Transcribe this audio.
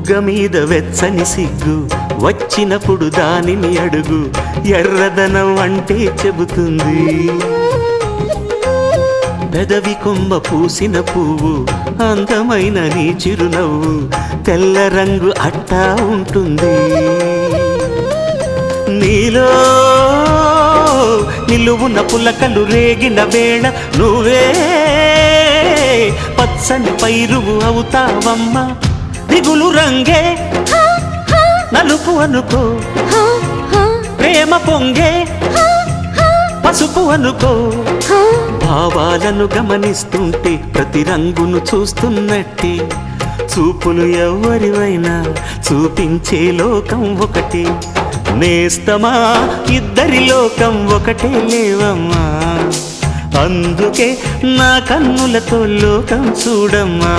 బుగ్గ మీద వెచ్చని సిగ్గు వచ్చినప్పుడు దానిని అడుగు ఎర్రదనం అంటే చెబుతుంది పెదవి కొమ్మ పూసిన పువ్వు అందమైన నీ చిరునవ్వు తెల్ల రంగు అట్టా ఉంటుంది నీలో నిలువున పులకలు రేగిన వేళ నువ్వే పచ్చని పైరువు అవుతావమ్మా దిగులు రంగే నలుపు అనుకో ప్రేమ పొంగే పసుపు అనుకో భావాలను గమనిస్తుంటే ప్రతి రంగును చూస్తున్నట్టే చూపులు ఎవరివైనా చూపించే లోకం ఒకటి నేస్తమా ఇద్దరి లోకం ఒకటే లేవమ్మా అందుకే నా కన్నులతో లోకం చూడమ్మా